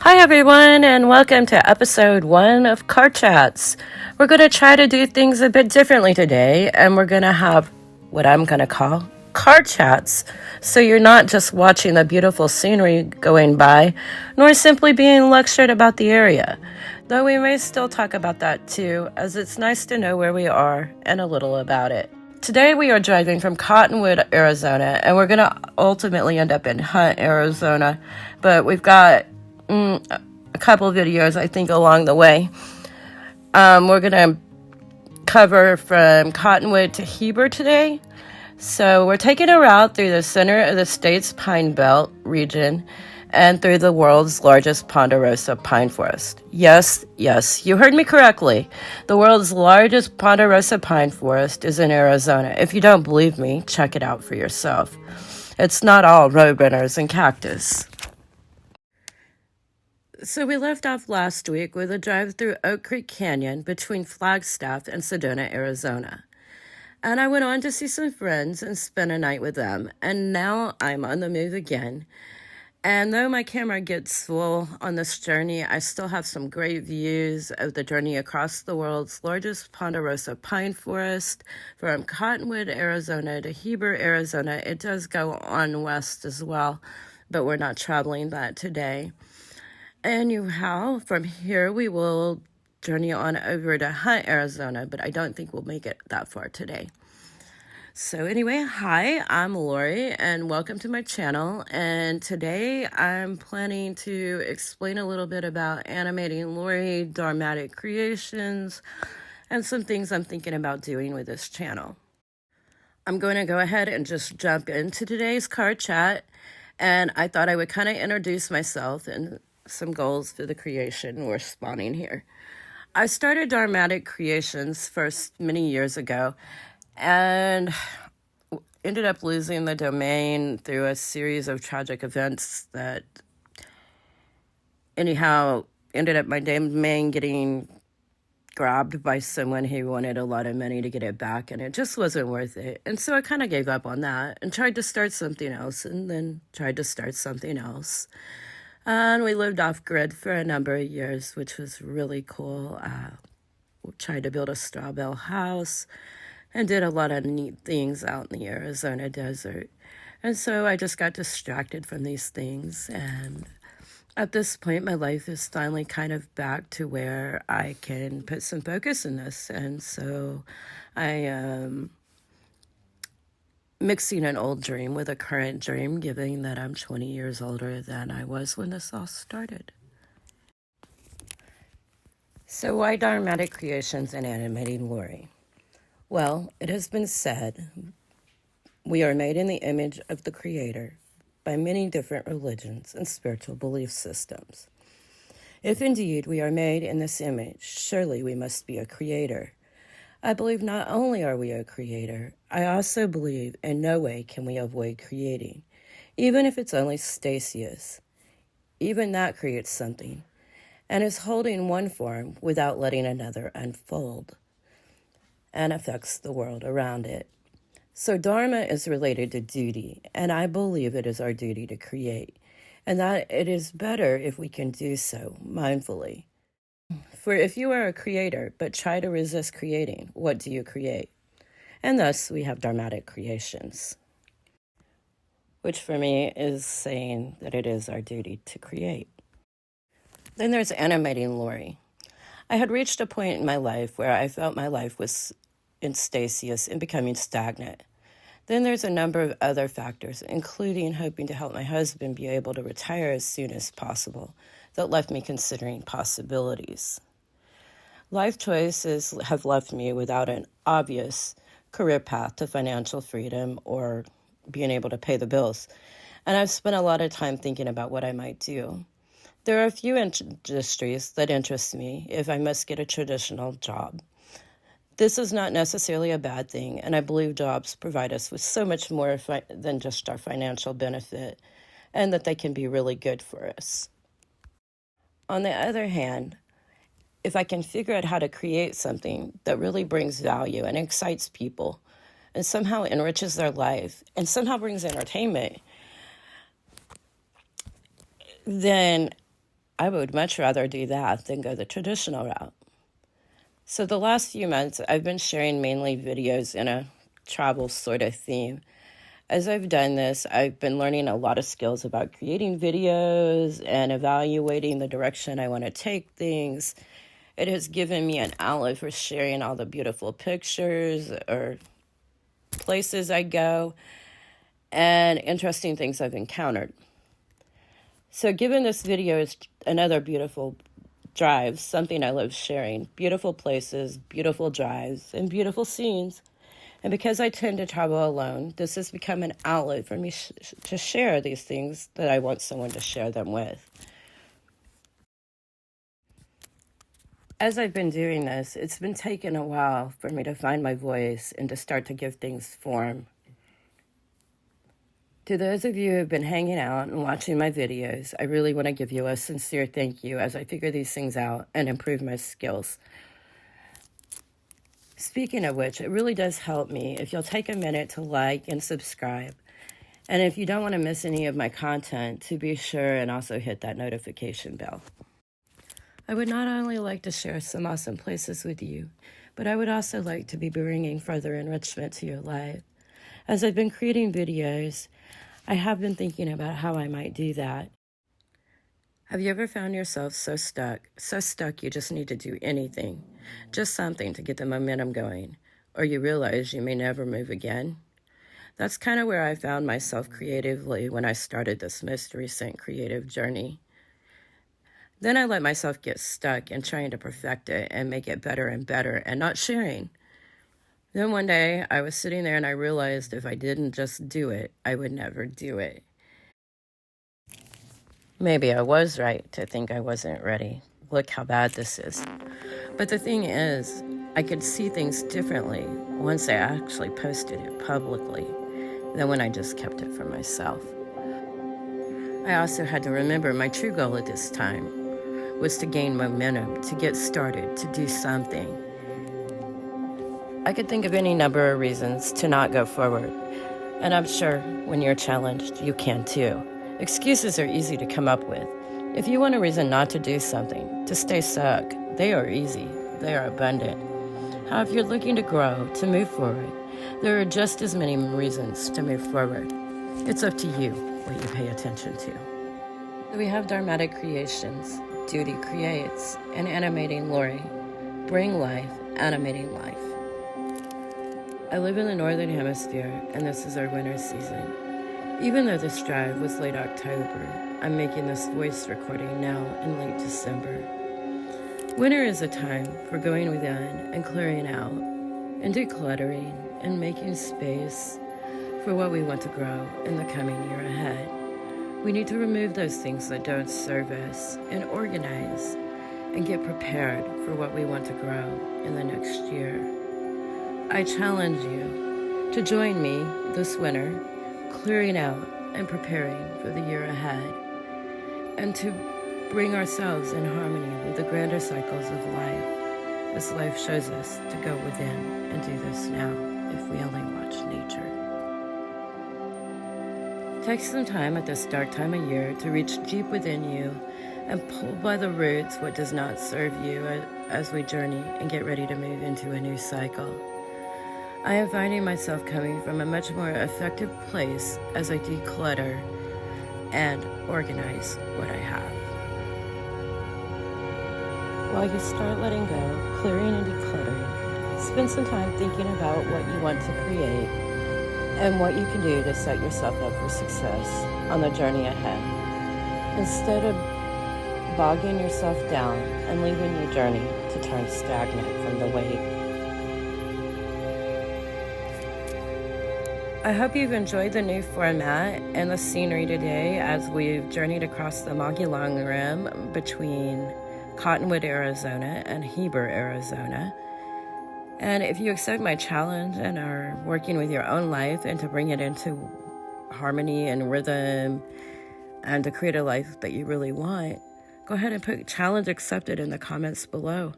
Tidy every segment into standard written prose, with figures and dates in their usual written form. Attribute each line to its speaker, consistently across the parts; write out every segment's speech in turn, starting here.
Speaker 1: Hi, everyone, and welcome to episode 1 of Car Chats. We're going to try to do things a bit differently today, and we're going to have what I'm going to call car chats. So you're not just watching the beautiful scenery going by, nor simply being lectured about the area. Though we may still talk about that too, as it's nice to know where we are and a little about it. Today we are driving from Cottonwood, Arizona, and we're going to ultimately end up in Hunt, Arizona, but we've got a couple of videos, I think, along the way. We're going to cover from Cottonwood to Heber today. So we're taking a route through the center of the state's Pine Belt region and through the world's largest Ponderosa Pine Forest. Yes, you heard me correctly. The world's largest Ponderosa Pine Forest is in Arizona. If you don't believe me, check it out for yourself. It's not all roadrunners and cactus. So we left off last week with a drive through Oak Creek Canyon between Flagstaff and Sedona, Arizona. And I went on to see some friends and spend a night with them. And now I'm on the move again. And though my camera gets full on this journey, I still have some great views of the journey across the world's largest Ponderosa Pine Forest from Cottonwood, Arizona to Heber, Arizona. It does go on west as well, but we're not traveling that today. Anyhow, from here we will journey on over to Hunt, Arizona, but I don't think we'll make it that far today. So anyway, hi, I'm Lori, and welcome to my channel. And today I'm planning to explain a little bit about animating Lori, Dharmatic Creations, and some things I'm thinking about doing with this channel. I'm going to go ahead and just jump into today's car chat, and I thought I would kind of introduce myself and some goals for the creation we're spawning here. I started Dharmatic Creations first many years ago and ended up losing the domain through a series of tragic events that anyhow ended up my domain getting grabbed by someone who wanted a lot of money to get it back, and it just wasn't worth it. And so I kind of gave up on that and tried to start something else, and then tried to start something else. And we lived off-grid for a number of years, which was really cool. We tried to build a straw bale house and did a lot of neat things out in the Arizona desert. And so I just got distracted from these things. And at this point, my life is finally kind of back to where I can put some focus in this. And so I am mixing an old dream with a current dream, given that I'm 20 years older than I was when this all started. So why Dharmatic Creations and animating Lori? Well, it has been said we are made in the image of the Creator by many different religions and spiritual belief systems. If indeed we are made in this image, surely we must be a creator. I believe not only are we a creator, I also believe in no way can we avoid creating, even if it's only stasius. Even that creates something, and is holding one form without letting another unfold, and affects the world around it. So Dharma is related to duty, and I believe it is our duty to create, and that it is better if we can do so mindfully. For if you are a creator, but try to resist creating, what do you create? And thus, we have Dharmatic Creations, which for me is saying that it is our duty to create. Then there's animating Lori. I had reached a point in my life where I felt my life was in stasis and becoming stagnant. Then there's a number of other factors, including hoping to help my husband be able to retire as soon as possible, that left me considering possibilities. Life choices have left me without an obvious career path to financial freedom or being able to pay the bills, and I've spent a lot of time thinking about what I might do. There are a few industries that interest me if I must get a traditional job. This is not necessarily a bad thing, and I believe jobs provide us with so much more than just our financial benefit, and that they can be really good for us. On the other hand, if I can figure out how to create something that really brings value and excites people and somehow enriches their life and somehow brings entertainment, then I would much rather do that than go the traditional route. So the last few months, I've been sharing mainly videos in a travel sort of theme. As I've done this, I've been learning a lot of skills about creating videos and evaluating the direction I want to take things. It has given me an outlet for sharing all the beautiful pictures or places I go and interesting things I've encountered. So given this video is another beautiful drive, something I love sharing, beautiful places, beautiful drives, and beautiful scenes. And because I tend to travel alone, this has become an outlet for me to share these things that I want someone to share them with. As I've been doing this, it's been taking a while for me to find my voice and to start to give things form. To those of you who have been hanging out and watching my videos, I really want to give you a sincere thank you as I figure these things out and improve my skills. Speaking of which, it really does help me if you'll take a minute to like and subscribe. And if you don't want to miss any of my content, to be sure and also hit that notification bell. I would not only like to share some awesome places with you, but I would also like to be bringing further enrichment to your life. As I've been creating videos, I have been thinking about how I might do that. Have you ever found yourself so stuck you just need to do anything, just something to get the momentum going, or you realize you may never move again? That's kind of where I found myself creatively when I started this most recent creative journey. Then I let myself get stuck in trying to perfect it and make it better and better and not sharing. Then one day I was sitting there and I realized if I didn't just do it, I would never do it. Maybe I was right to think I wasn't ready. Look how bad this is. But the thing is, I could see things differently once I actually posted it publicly than when I just kept it for myself. I also had to remember my true goal at this time was to gain momentum, to get started, to do something. I could think of any number of reasons to not go forward, and I'm sure when you're challenged, you can too. Excuses are easy to come up with. If you want a reason not to do something, to stay stuck, they are easy, they are abundant. How if you're looking to grow, to move forward, there are just as many reasons to move forward. It's up to you what you pay attention to. We have Dharmatic Creations, Duty Creates, and Animating Lori. Bring life, animating life. I live in the Northern Hemisphere, and this is our winter season. Even though this drive was late October, I'm making this voice recording now in late December. Winter is a time for going within and clearing out, and decluttering, and making space for what we want to grow in the coming year ahead. We need to remove those things that don't serve us and organize and get prepared for what we want to grow in the next year. I challenge you to join me this winter, clearing out and preparing for the year ahead, and to bring ourselves in harmony with the grander cycles of life, as life shows us to go within and do this now if we only watch nature. Take some time at this dark time of year to reach deep within you and pull by the roots what does not serve you as we journey and get ready to move into a new cycle. I am finding myself coming from a much more effective place as I declutter and organize what I have. While you start letting go, clearing and decluttering, spend some time thinking about what you want to create and what you can do to set yourself up for success on the journey ahead. Instead of bogging yourself down and leaving your journey to turn stagnant from the weight. I hope you've enjoyed the new format and the scenery today as we've journeyed across the Magellan Rim between Cottonwood, Arizona and Heber, Arizona. And if you accept my challenge and are working with your own life and to bring it into harmony and rhythm and to create a life that you really want, go ahead and put challenge accepted in the comments below.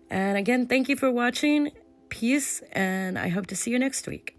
Speaker 1: And again, thank you for watching. Peace, and I hope to see you next week.